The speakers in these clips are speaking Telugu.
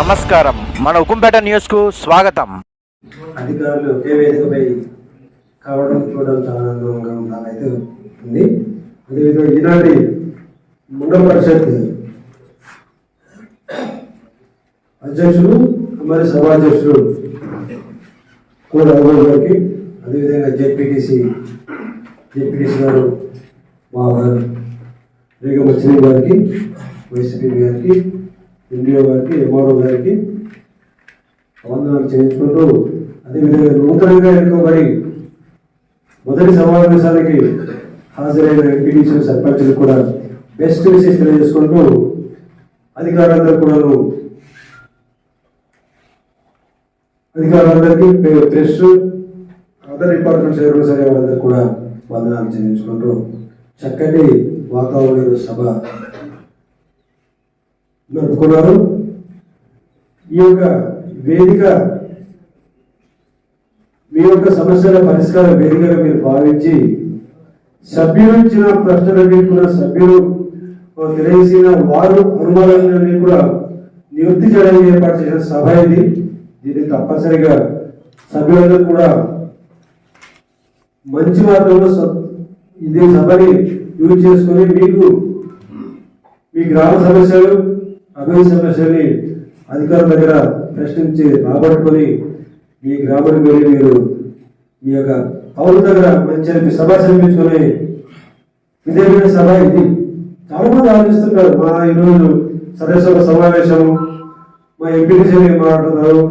నమస్కారం. మన ఉకుంపేట న్యూస్ కు స్వాగతం. అధికారులు ఒకే వేదికపై కావడం చూడడం చాలా ఆనందంగా అయితే ఉంది. అదేవిధంగా ఈనాటి మండల పరిషత్ అధ్యక్షులు మరి సభాధ్యక్షులు కూడా గారికి, అదేవిధంగా జెడ్పీటీసీ గారు మా గారు రేగమచ్చిన గారికి, వైసీపీ గారికి, ఎన్డీఓ గారికి, ఎంఆర్ఓ గారికి వందనాలు చేయించుకుంటూ, అదేవిధంగా నూతనంగా ఎన్నుకోబడి మొదటి సమావేశానికి హాజరైన ఎంపీటీసీ సర్పంచులు కూడా బెస్ట్ విషయం తెలియజేసుకుంటూ, అధికారులందరికీ ప్రెస్ అదర్ డిపార్ట్మెంట్స్ ఎవరు సరే వాళ్ళందరూ కూడా వందనాలు చెల్లించుకుంటూ చక్కటి వాతావరణ సభ నడుపుకున్నారు. ఈ యొక్క వేదిక మీ యొక్క సమస్యల పరిష్కార వేదికగా మీరు భావించి సభ్యులు ఇచ్చిన ప్రశ్నలన్నీ కూడా సభ్యులు తెలియజేసిన వారు అనుమానాలన్నీ కూడా నివృత్తి చేయడానికి ఏర్పాటు చేసిన సభ ఇది. దీన్ని తప్పనిసరిగా సభ్యులందరూ కూడా మంచి మార్గంలో ఇదే సభని యూజ్ చేసుకుని మీకు మీ గ్రామ సమస్యలు, అభివృద్ధి సమస్యల్ని అధికారుల దగ్గర ప్రశ్నించి రాబట్టుకొని మీ గ్రామానికి వెళ్ళి మీరు మీ యొక్క పౌరుల దగ్గర మంచి సభ సమర్పించుకునే విధమైన సభ ఇది. చాలా మంది ఆలోచిస్తున్నారు, మా ఈరోజు సదస్సుల సమావేశం, మా ఎంపీటీసీ ఏం మాట్లాడుతున్నారు,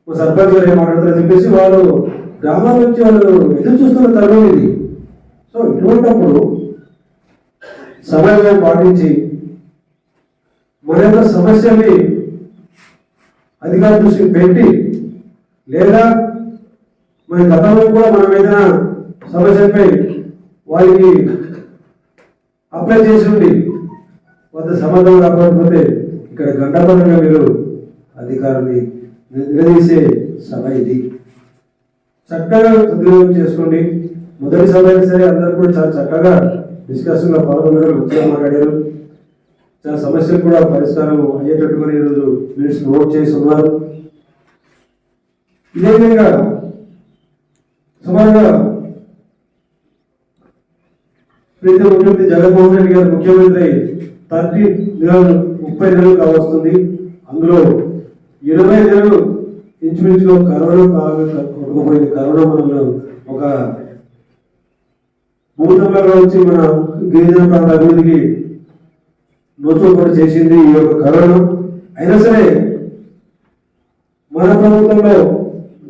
మా సర్పంచ్ గారు ఏం మాట్లాడుతారు చెప్పేసి వాళ్ళు గ్రామాల నుంచి వాళ్ళు ఎదురు చూస్తున్న తరుణం ఇది. సో ఇటువంటిప్పుడు సమన్వయం పాటించి మన యొక్క సమస్యల్ని అధికారుల దృష్టికి పెట్టి, లేదా మన గతంలో కూడా మనం ఏదైనా సమస్యపై వారికి అప్లై చేసి ఉండి కొంత సమాధానం రాకపోతే ఇక్కడ గంటపరంగా మీరు అధికారుల్ని నిలదీసే సభ ఇది. చక్కగా సద్వినియోగం చేసుకోండి. మొదటి సభ అయినా సరే అందరూ కూడా చాలా చక్కగా డిస్కషన్లో పాల్గొనడం, మంచిగా మాట్లాడారు. చాలా సమస్యలు కూడా పరిష్కారం అయ్యేటట్టుగా ఈరోజు మినిట్స్ నోట్ చేసి ఉన్నారు. ఇదే విధంగా సుమారుగా ప్రీతి ముఖ్యమంత్రి జగన్మోహన్ రెడ్డి గారు ముఖ్యమంత్రి 30 నెలలు కావస్తుంది. అందులో 20 నెలలు ఇంచుమించులో కరోనా కొట్టుకుపోయింది. కరోనా మనలో ఒక భూతంలో వచ్చి మన గిరిజన ప్రాంత అభివృద్ధికి నోచుకోకుండా చేసింది ఈ యొక్క కరోనా. అయినా సరే మన ప్రభుత్వంలో,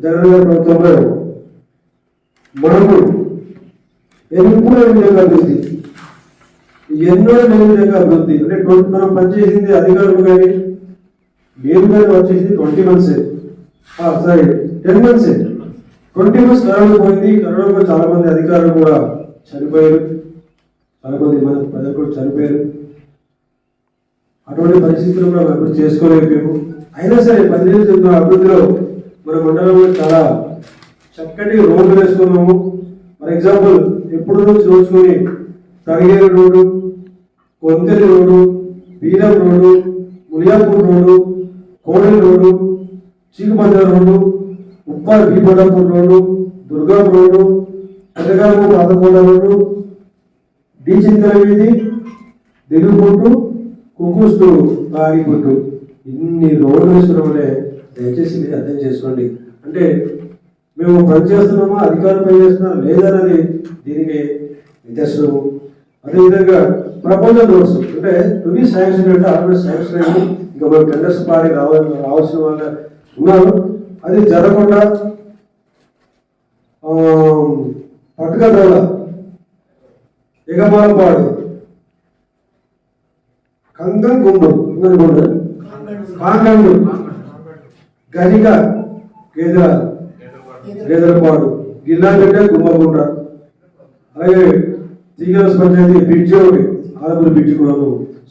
జగన్ గారి ప్రభుత్వంలో మనకు ఎన్నో విధంగా అభివృద్ధి, ఎన్నో విధంగా అభివృద్ధి అంటే మనం పనిచేసింది అధికారులు కానీ మేము కానీ వచ్చేసింది 20 months, sorry 10 months. 20 months corona పోయింది. కరోనా చాలా మంది అధికారులు కూడా చనిపోయారు, చాలా మంది మన ప్రజలు కూడా చనిపోయారు. అటువంటి పరిస్థితులు కూడా అభివృద్ధి చేసుకోలేకపోయాము. అయినా సరే 10 years అభివృద్ధిలో మన మండలంలో చాలా చక్కటి రోడ్లు వేసుకున్నాము. ఫర్ ఎగ్జాంపుల్ ఎప్పుడు నుంచి రోజుకొని Tarigeru road, Kontheli road, Beeram road, Muliyapur road, Kodela road, Chikubandar road, Uppadu Bipadapur road, Durgam road, Peddagamu Pathakota road, డి చింతల వీధి, దిగుపుట్టు, కుక్కుస్తూ తాగిపుట్టు, ఇన్ని రోడ్లు వేసుకోవడం వల్లే దయచేసి మీరు అర్థం చేసుకోండి. అంటే మేము పని చేస్తున్నామా, అధికారులు పని చేస్తున్నారా లేదన్నది దీనికి నిదర్శనము. అదేవిధంగా ప్రపోజల్ నోట్స్ అంటే టుబీ శాంక్షన్ అంటే ఆల్రెడీ శాంక్షన్ అయ్యి ఇంకా మనం టెండర్స్ పాడి రావాల్సిన వాళ్ళు ఉన్నారు. అది జరగకుండా పట్టుకదోళ, ఎగమాలపాడు, కంగంగుండు, కాంగండు, గనిక, గేదెలపాడు, గిల్లాగడ్డ, గుమ్మగుండ్ర, అలాగే శ్రీకాళహస్తి పంచాయతీ బ్రిడ్జి ఒకటి, ఆలపూరి బ్రిడ్జి కూడా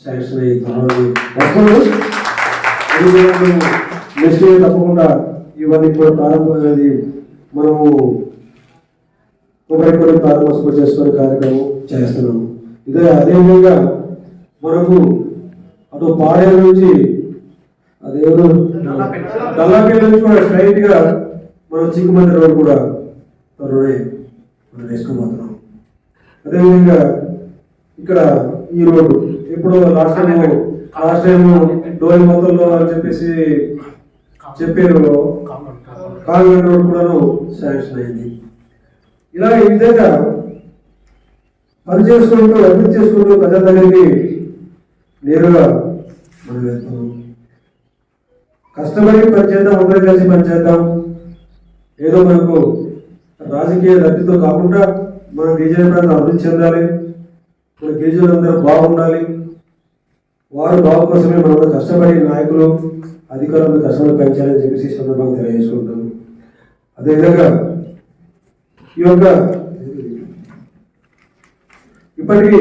శాంక్షన్ అయ్యి నెక్స్ట్ ఇయర్ తప్పకుండా ఇవన్నీ కూడా ప్రారంభమైనది మనము ఒకరికొకరు ప్రారంభోత్సవం చేసుకునే కార్యక్రమం చేస్తున్నాము. ఇదే అదేవిధంగా మనకు అటు పాడేరు నుంచి అది ఎవరు డల్లాపేట నుంచి కూడా స్ట్రైట్ గా మనం చిక్కుమంది రోడ్ కూడా త్వరలోనే మనం వేసుకోబోతున్నాం. అదేవిధంగా ఇక్కడ ఈ రోడ్డు ఇప్పుడు లాస్ట్ టైం డోలి మొత్తంలో అని చెప్పేసి చెప్పారు, కాంగ్రెస్ రోడ్ కూడా శాంక్షన్ అయింది. ఇలా ఈ విధంగా పని చేసుకుంటూ అభివృద్ధి చేసుకుంటూ ప్రజల దగ్గరికి నేరుగా మనం వెళ్తున్నాం. కష్టపడి పనిచేద్దాం, అందరం కలిసి పనిచేద్దాం. ఏదో మనకు రాజకీయ లబ్ధితో కాకుండా మన గిరిజన ప్రాంతం అభివృద్ధి చెందాలి, మన గిరిజనులందరూ బాగుండాలి. వారు బాగు కోసమే మనం కష్టపడి నాయకులు అధికారులు కష్టపడి పెంచాలని చెప్పేసి సందర్భంగా తెలియజేసుకుంటాను. అదేవిధంగా ఈ యొక్క ఇప్పటికీ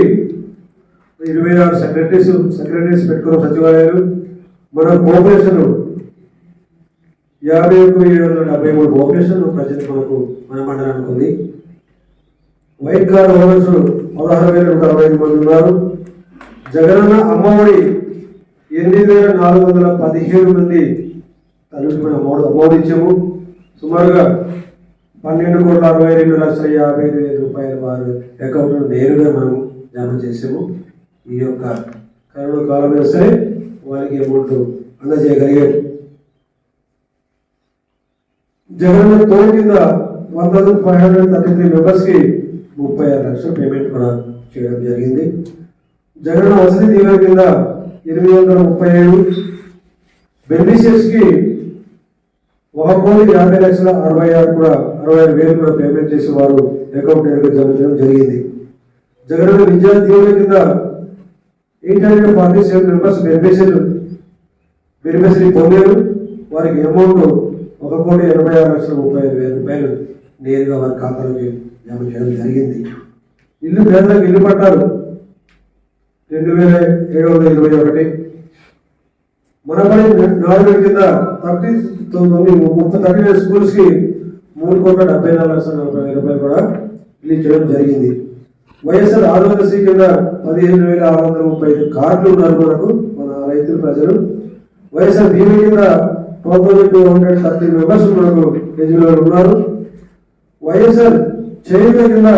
26 సెక్రటరీస్ పెట్టుకున్న సచివాలయాలు, మన కోఆపరేషన్ 51,773 కోఆపరేషన్ ప్రజెంట్ మనకు మన మండలానికి ఉంది. వైట్ కార్డ్ హోల్డర్స్ 16,165 మంది ఉన్నారు. జగనన్న అమ్మఒడి 8,417 మంది తల్లికి మనం అమ్మఒడి ఇచ్చాము. సుమారుగా 12,62,55,000 రూపాయలు వారి అకౌంట్లో నేరుగా మనం జమ చేసాము. ఈ యొక్క కరోనా కాలమైనా సరే వారికి అమౌంట్ అందజేయగలిగాము. జగనన్న తోడు కింద 1,533 మెంబర్స్ కి 36 లక్షల పేమెంట్ కూడా చేయడం జరిగింది. జగనన్న వసతి దీవెన కింద 837 బెనిఫిషియర్స్ కి 1,50,66,000 కూడా 65,000 కూడా పేమెంట్ చేసి వారు అకౌంట్ జమ చేయడం జరిగింది. జగనన్న విద్యా దీవెన కింద 847 మెంబర్స్ బెనిఫిషరీ పొందారు. వారికి అమౌంట్ 1,86,35,000 రూపాయలు నేరుగా వారి ఖాతాలోకి జమ చేయడం జరిగింది. ఇల్లు పేదలకు ఇల్లు పట్టారు 2,721. మనపడి నాలుగు కింద 39 స్కూల్స్ కి 3,74,40,000 రూపాయలు కూడా రిలీజ్ చేయడం జరిగింది. వైఎస్ఆర్ ఆరోగ్యశ్రీ కింద 15,635 కార్డులు ఉన్నారు మనకు, మన రైతులు ప్రజలు. వైఎస్ఆర్ బీమా కింద 12,230 మెంబర్స్ మనకు ఎలిజిబుల్ ఉన్నారు. వైఎస్ఆర్ చేయుత కింద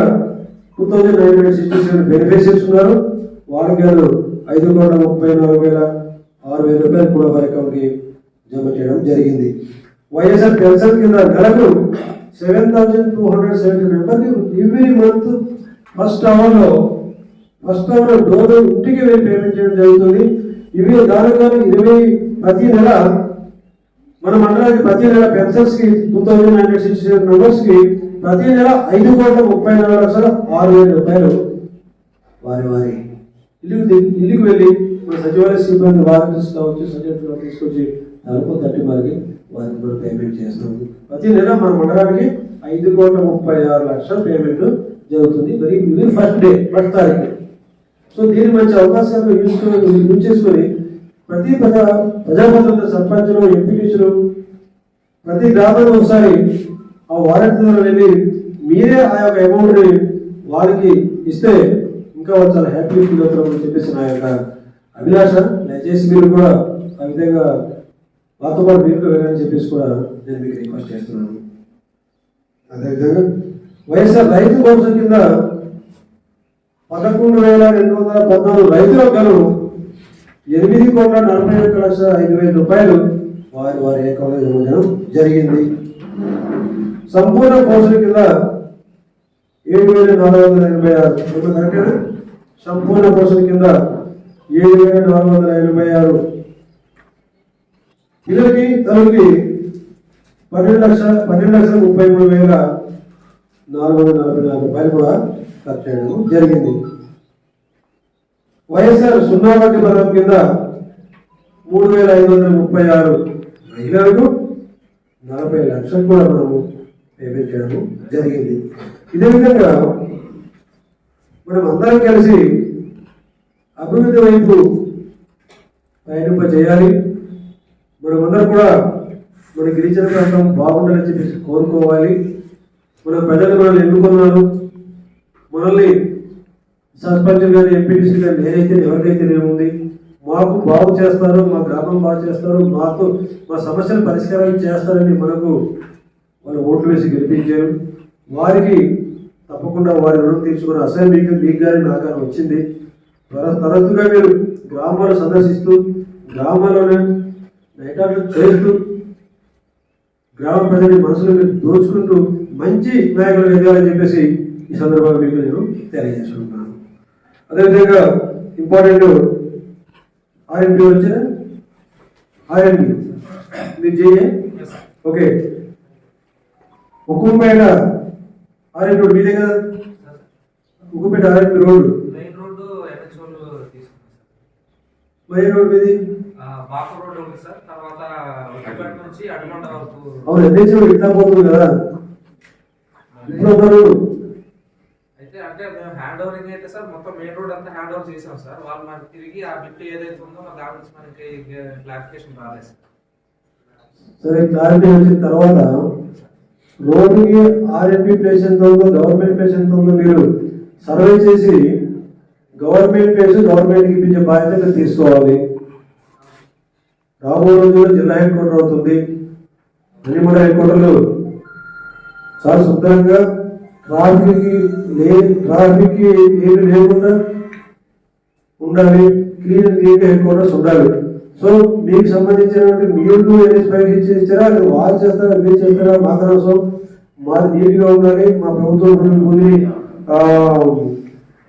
2,967 బెనిఫిషియర్స్ ఉన్నారు. వాళ్ళకి 5,34,6,000 రూపాయలు కూడా వారి అకౌంట్కి జమ చేయడం జరిగింది. వైఎస్ఆర్ పెన్షన్ కింద నెలకు 7,270 మెంబర్కి every month first our door ఇంటికి వెళ్ళి పేమెంట్ చేయడం జరుగుతుంది. ఇవి దానిలో 20 ప్రతి నెల మన మండలానికి ప్రతి నెల పెన్షన్స్ కి 2,967 మెంబర్స్ కి ప్రతి నెల 5,34,06,000 రూపాయలు వారి ఇల్లుకి వెళ్ళి మన సచివాలయ సిబ్బంది వాలంటీర్స్ కావచ్చు, సచివాలయంలో తీసుకొచ్చి తలుపు తట్టి వారికి కూడా పేమెంట్ చేస్తాము. ప్రతి నెల మన మండలానికి 5,36,00,000 పేమెంట్ జరుగుతుంది. మరి ఇది ఫస్ట్ తారీఖు. సో దీని మంచి అవకాశాలు యూజ్ చేసుకొని ప్రతి ప్రజాప్రతినిధులు, సర్పంచులు, ఎంపీటీసులు ప్రతి గ్రామంలో ఒకసారి ఆ వాలంటీర్లు వెళ్ళి మీరే ఆ యొక్క అమౌంట్ వారికి ఇస్తే ఇంకా వాళ్ళు చాలా హ్యాపీ ఫీల్ అవుతారని చెప్పేసి నా యొక్క అభిలాష. దయచేసి మీరు కూడా ఆ విధంగా మాతో పాటు మీరు వెళ్ళాలని చెప్పేసి కూడా నేను మీకు రిక్వెస్ట్ చేస్తున్నాను. అదేవిధంగా వైఎస్ఆర్ రైతు భరోసా కింద 11,214 రైతులకు గాను 8,41,05,000 రూపాయలు వారి అకౌంట్లో జమ చేయడం జరిగింది. సంపూర్ణ పోషణ కింద 7,486 సంపూర్ణ పోషణ కింద 7,486 పిల్లలకి తల్లికి 12,33,444 రూపాయలు కూడా ఖర్చు చేయడం జరిగింది. వైఎస్ఆర్ 0 వడ్డీ పథకం కింద 3,536 మహిళలకు 40 లక్షలు కూడా మనము పేమెంట్ చేయడం జరిగింది. ఇదే విధంగా మనం అందరం కలిసి అభివృద్ధి వైపు ప్రయాణింప చేయాలి. మనమందరం కూడా మన గిరిజన ప్రాంతం బాగుండాలని చెప్పేసి కోరుకోవాలి. మన ప్రజలు మనల్ని ఎన్నుకున్నారు. మనల్ని సర్పంచ్ కానీ, ఎంపీటీసీ కానీ, నేనైతే ఎవరికైతే ఏముంది మాకు బాగు చేస్తారు, మా గ్రామం బాగు చేస్తారు, మాకు మా సమస్యలు పరిష్కారం చేస్తారని మనకు వాళ్ళు ఓట్లు వేసి గెలిపించారు. వారికి తప్పకుండా వారి రుణం తీర్చుకున్న అసెంబ్లీకి మీకు కానీ నాకు కానీ వచ్చింది. తరచుగా మీరు గ్రామాలు సందర్శిస్తూ గ్రామాల్లోనే నైటాలు చేస్తూ గ్రామ ప్రజల మనసులో మీరు దోచుకుంటూ మంచి నాయకులు ఎదగాలని చెప్పేసి ఈ సందర్భంగా మీకు నేను తెలియజేసుకుంటున్నాను. అదేవిధంగా ఇంపార్టెంట్ ఆర్ఎంపీ వచ్చారా? ఆర్ఎంపీ మీరు చేయే ఓకే. ఉక్కుపేట ఆర్ఎంపీ రోడ్ మీదే కదా? ఉక్కుపేట ఆర్ఎంపీ రోడ్డు మెయిన్ రోడ్డు మీది అవును. ఎన్హెచ్ రోడ్ ఇట్లా పోతుంది కదా ఇప్పుడు అయితే అంటే మేము హ్యాండ్ ఓవరింగ్ అయితే సార్ మొత్తం మెయిన్ రోడ్ అంతా హ్యాండ్ ఓవర్ చేసాం సార్. వాళ్ళు మనకి తిరిగి ఆ బిట్ ఏదైతే ఉందో మన దాని నుంచి మనకి క్లారిఫికేషన్ రాలేదు సార్. సరే, క్లారిటీ వచ్చిన తర్వాత రోడ్డుకి ఆర్ఎంపీ ప్లేస్ ఎంత ఉందో గవర్నమెంట్ ప్లేస్ ఎంత ఉందో మీరు సర్వే చేసి గవర్నమెంట్ ప్లేస్ గవర్నమెంట్కి ఇప్పించే బాధ్యత తీసుకోవాలి. రాబోయే రోజుల్లో జిల్లా హెడ్ క్వార్టర్ అవుతుంది. మణిమడ హెడ్ క్వార్టర్లు చాలా శుభ్రంగా ట్రాఫిక్ ఏమి లేకుండా ఉండాలి. క్లీన్ హెడ్ క్వార్టర్స్ ఉండాలి. సో మీకు సంబంధించినటువంటి మీరు ఇచ్చారా, అది వాళ్ళు చేస్తారా, మీరు చేస్తారా, మాకు అవసరం. మాది నీట్గా ఉండాలి. మా ప్రభుత్వం భూమిని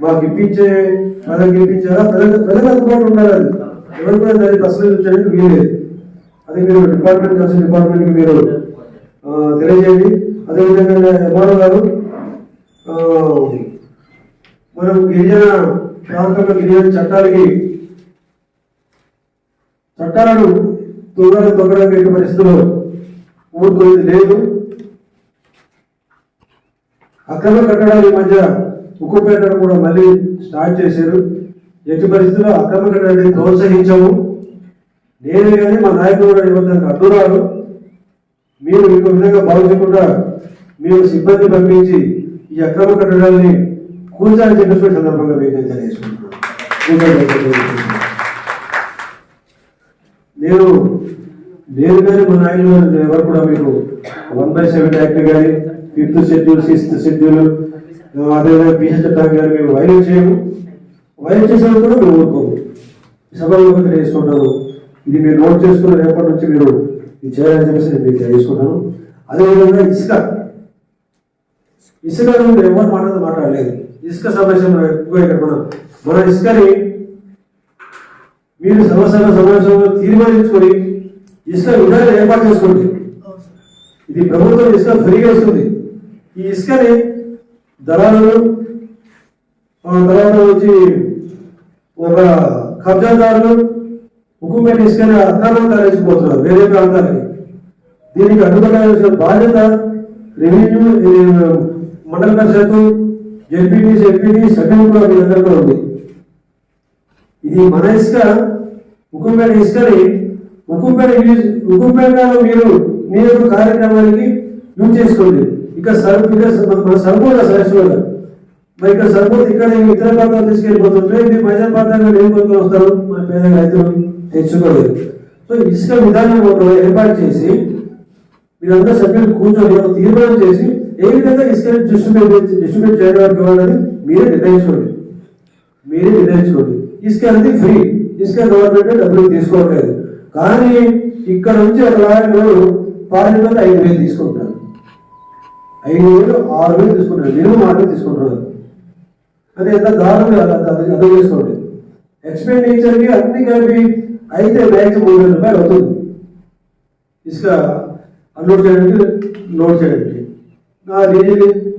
మాకు ఇప్పించే ప్రజలకు ఇప్పించారా, ప్రజలకు అందుబాటు ఉండాలి. అది ఎవరు కూడా దాన్ని ప్రశ్నించడానికి వీలేదు. అది మీరు డిపార్ట్మెంట్కి మీరు తెలియజేయండి. అదేవిధంగా ఎంఆర్ఓ గారు మనం గిరిజన ప్రాంతంలో గిరిజన చట్టాలను తొక్కడానికి ఎట్టి పరిస్థితుల్లో ఊరుకునేది లేదు. అక్రమ కట్టడాలు ఈ మధ్య ఉక్కుపేటను కూడా మళ్ళీ స్టార్ట్ చేశారు. ఎట్టి పరిస్థితుల్లో అక్రమ కట్టడాన్ని ప్రోత్సహించము. నేను కానీ మా నాయకులు కూడా ఇవ్వడానికి అడ్డురాలు. మీరు ఇంకో విధంగా భావించకుండా మీరు సిబ్బంది పంపించి ఈ అక్రమ కట్టడాన్ని కూల్చాలని చెప్పేసి సందర్భంగా మీకు నేను తెలియజేసుకుంటున్నాను. నేను కానీ మా నాయకులు ఎవరు కూడా మీకు 1/7 యాక్ట్ కానీ 5th షెడ్యూల్ 6th షెడ్యూల్ అదేవిధంగా పీసీ చట్టాన్ని కానీ మేము వైలేట్ చేయము. వైలేట్ చేసేది కూడా మేము ఊరుకోము. సభలో తెలియజేసుకుంటాను. ఇది మీరు నోట్ చేసుకున్న రేపటి నుంచి మీరు ఇది చేయాలని చెప్పేసి నేను మీకు తెలియజేసుకుంటాను. అదేవిధంగా ఇసుక ఎవరు మాట్లాడలేదు. ఇసుక సమస్య మన ఇసుకని మీరు సమావేశంలో తీర్మానించుకొని ఇసుక విధానం ఏర్పాటు చేసుకోండి. ఇది ప్రభుత్వం ఇసుక ఫ్రీగా ఇస్తుంది. ఈ ఇసుకని దళాలను తర్వాత వచ్చి ఒక కబ్జాదారులు హుకుమేట్ ఇసుకని అక్రమంగా తరలించిపోతున్నారు వేరే ప్రాంతాలకి. దీనికి అడ్డుపడాల్సిన బాధ్యత రెవెన్యూ, మండల పరిషత్తు, జెడ్పీటీసీ, ఎంపీటీ, సభ్యులు కూడా మీ దగ్గర కూడా ఉంది. ఇది మన ఇసుక హుకుమేట్ ఇసుకని హుకుమేటలో మీరు మీ యొక్క కార్యక్రమానికి యూజ్ చేసుకోండి. ఇక్కడ మన సరిపోదా సరస్సుగా మరి ఇక్కడ సరిపోతే ఇక్కడ ఇతర ప్రాంతాలు తీసుకెళ్ళిపోతుంటే మీరు మైదాన ప్రాంతంగా ఏం కొనుక్కొని వస్తారు? మన పేద రైతులు తెచ్చుకోలేదు. సో ఇసుక విధానం ఏర్పాటు చేసి మీరందరూ సభ్యులు కూర్చొని తీర్మానం చేసి ఏ విధంగా ఇసుక డిస్ట్రిబ్యూట్ చేయడానికి కావాలని మీరే నిర్ణయించుకోండి. ఇసుక అనేది ఫ్రీ. ఇసుక గవర్నమెంట్ డబ్బులు తీసుకోవట్లేదు. కానీ ఇక్కడ నుంచి ఒక లాయర్లు పార్లమెంట్ 5,000 తీసుకుంటారు. 5,000, 6,000 తీసుకుంటారు. మినిమం 6,000 తీసుకుంటున్నారు. అది ఎంత దారుణంగా అర్థం చేసుకోండి. ఎక్స్పెండిచర్కి అన్ని కలిపి అయితే మ్యాక్సిమం 3,000 రూపాయలు అవుతుంది ఇసుక అన్లోడ్ చేయడానికి, లోడ్ చేయడానికి.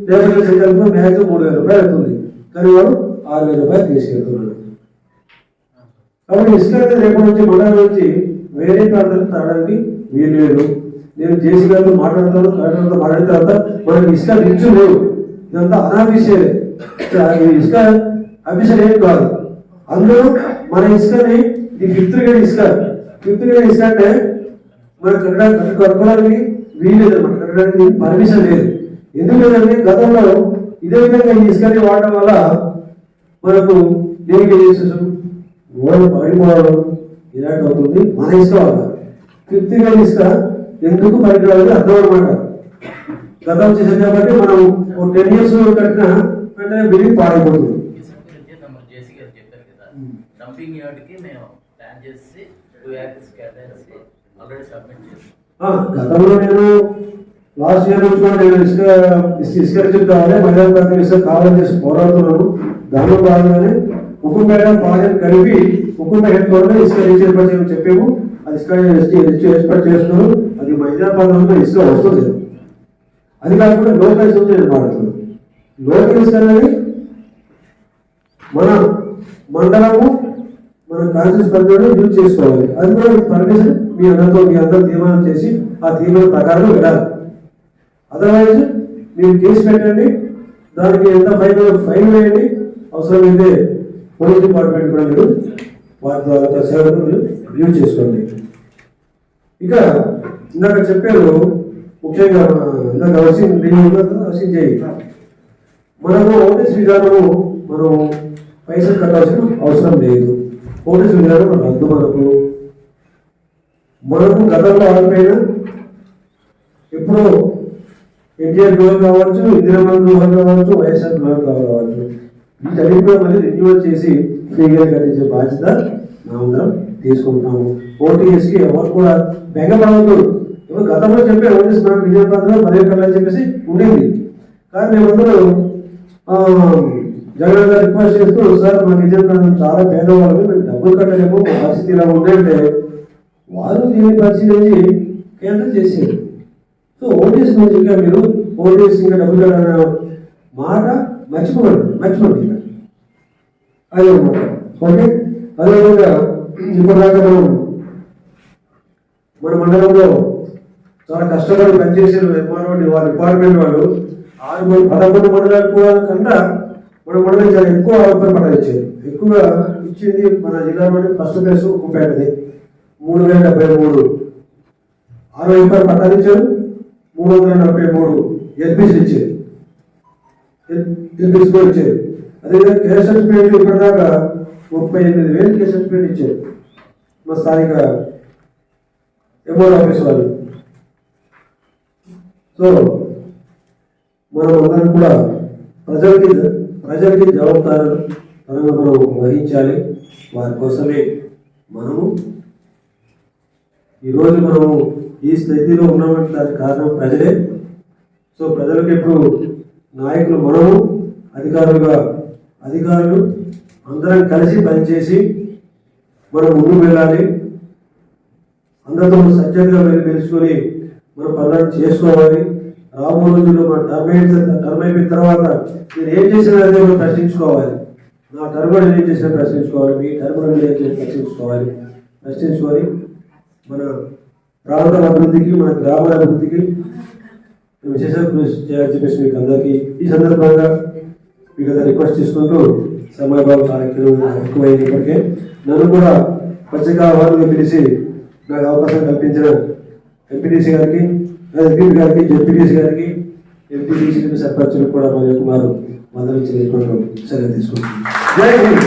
లేబర్ సెంటర్లో మ్యాక్సిమం 3,000 రూపాయలు అవుతుంది. కానీ వాడు 6,000 రూపాయలు తీసుకెళ్తున్నాడు. కాబట్టి ఇసుక అయితే రేపటి నుంచి మండలం నుంచి వేరే ప్రాంతాలకు తాగడానికి వీలు లేదు. నేను జేసీ గారితో మాట్లాడతాను. కలెక్టర్తో మాట్లాడిన తర్వాత మనకి ఇసుక రిచ్చు లేవు. ఇదంతా అనాఫీషియలే. ఇసుక అఫీషియల్ ఏం కాదు. అందులో మన ఇసుకని ఇది 5th గ్రేడ్ ఇసుక అంటే మనకు కట్టుకోవడానికి వీలేదు. మన కట్టడానికి పర్మిషన్ లేదు. ఎందుకంటే గతంలో ఇదే విధంగా ఈ ఇసుకని వాడడం వల్ల మనకు డెలిగేషన్స్, ఓడి పడిపోవడం ఇలాంటి అవుతుంది. మన ఇసుక వల్ల తృప్తిగా ఇసుక ఎందుకు పనికిరాదు అర్థం అనమాట. గతం చేసాం కాబట్టి మనం 10 years కట్టిన వెంటనే బిల్డింగ్ పాడైపోతుంది. జేసీ గారు చెప్పారు కదా, డంపింగ్ యార్డ్ కి మేము ప్లాన్ చేసి 2 acres కేటాయించి ఆల్రెడీ సబ్మిట్ చేస్తాం. గతంలో నేను లాస్ట్ ఇయర్ నుంచి కూడా నేను ఇసుక రిజెక్ట్ కావాలి, మైదాన ప్రాంతం ఇసుక కావాలని చేసి పోరాడుతున్నాను. దానిలో భాగంగానే ఉక్కుపేట ప్రాజెక్ట్ కలిపి ఉక్కుపేట హెడ్ క్వార్టర్ ఇసుక రీచ్ అని చెప్పాము. అది ఇసుక ఏర్పాటు చేస్తున్నారు. అది మైదాన ప్రాంతంలో ఇసుక వస్తుంది. అది కాకుండా లోకల్ ఇసుక నేను వాడుతున్నాను. లోకల్ ఇసుక అనేది మన మండలము మన కాన్షియస్ పరిధిలో యూజ్ చేసుకోవాలి. అది కూడా పర్మిషన్ మీ అందరూ తీర్మానం చేసి ఆ తీర్మానం ప్రకారం వెళ్ళాలి. అదర్వైజ్ మీరు కేసు పెట్టండి, దానికి ఎంత ఫైన్ వేయండి, అవసరమైతే పోలీస్ డిపార్ట్మెంట్ కూడా మీరు వారి ద్వారా సేవలు మీరు యూజ్ చేసుకోండి. ఇక ఇందాక చెప్పారు ముఖ్యంగా ఇందాక హౌసింగ్ చేయి మనము ఓటీఎస్ విధానము మనం పైసలు కట్టాల్సిన అవసరం లేదు. ఓటీఎస్ విధానం రద్దు. మనకు గతంలో ఆగిపోయిన ఎప్పుడో ఎన్టీఆర్ గృహం కావచ్చు, ఇందిరమ్మ గృహం కావచ్చు, వైఎస్ఆర్ గృహం కావచ్చు, వీటన్ని కూడా మళ్ళీ రెన్యువల్ చేసి ఫ్రీగా కట్టించే బాధ్యత మనం తీసుకుంటాము. ఓటీఎస్కి ఎవరు కూడా బెంగపడవద్దు. ఎవరు గతంలో చెప్పే ఓటీఎస్ మనకు విజయపత్రంలో 10 కల్లా చెప్పేసి ఉండింది. కానీ మేమందరూ జగన్ గారు రిక్వెస్ట్ చేస్తూ, సార్ మా విజయపత్రం చాలా పేదవాళ్ళు, మేము డబ్బులు కట్టలేము, మా పరిస్థితి ఇలా ఉందంటే వారు దీన్ని పరిశీలించి కేంద్రం చేసేది. సో ఓటీఎస్ నుంచి ఇంకా మీరు ఓటీఎస్ ఇంకా డబ్బులు కట్టాలన్న మాట మర్చిపోండి ఇంకా అదే అనమాట. ఓకే, అదేవిధంగా ఇప్పటిదాకా మన మండలంలో చాలా కష్టపడి పనిచేసిన వాళ్ళ డిపార్ట్మెంట్ వాళ్ళు 11 మండలాలు కూడా కన్నా మన మండలం చాలా ఎక్కువ పట్టాలు ఇచ్చారు. ఎక్కువగా ఇచ్చింది మన జిల్లాలోని ఫస్ట్ ప్లేస్ ఉక్కుపేటది. 3073 60 పట్టాలు ఇచ్చారు. 343 ఎల్పీసీలు ఇచ్చారు. ఎల్పీసీ కూడా ఇచ్చారు. అదేవిధంగా కేస్ సర్టిఫికేట్ ఇప్పటిదాకా 38,000 కేస్ సర్టిఫికేట్ ఇచ్చారు మా స్థానిక ఎంఓఆర్ ఆఫీస్ వాళ్ళు. సో మనం అందరం కూడా ప్రజలకి జవాబుదారు మనం వహించాలి. వారి కోసమే మనము ఈరోజు మనము ఈ స్థితిలో ఉన్నామంటే దానికి కారణం ప్రజలే. సో ప్రజలకు ఎప్పుడు నాయకులు మనము, అధికారులు అందరం కలిసి పనిచేసి మనం ముందుకు వెళ్ళాలి. అందరితో సత్యంగా తెలుసుకొని మనం పనులను చేసుకోవాలి. రాబోయే రోజుల్లో మన టర్మ్ అయిపోయిన తర్వాత మీరు ఏం చేసినా అదే ప్రశ్నించుకోవాలి. నా టర్మ్ ఏం చేసినా ప్రశ్నించుకోవాలి, మీ టర్మ్ ఏం చేసినా ప్రశ్నించుకొని మన ప్రాంత అభివృద్ధికి, మన గ్రామాల అభివృద్ధికి విశేష కృషి చేయాలని చెప్పేసి మీకు అందరికీ ఈ సందర్భంగా మీకు అందరూ రిక్వెస్ట్ చేసుకుంటూ, సమయభావం చాలా ఎక్కువైంది. ఇప్పటికే నన్ను కూడా పత్రికావారుగా పిలిచి నాకు అవకాశం కల్పించిన ఎంపీటీసీ గారికి, ఎంపీ గారికి, జెడ్పీటీసీ గారికి, ఎంపీటీసీ సర్పంచులకు కూడా మన కుమారు మందరం చేసుకుంటూ సెలవు తీసుకుంటున్నాం. జై హింద్.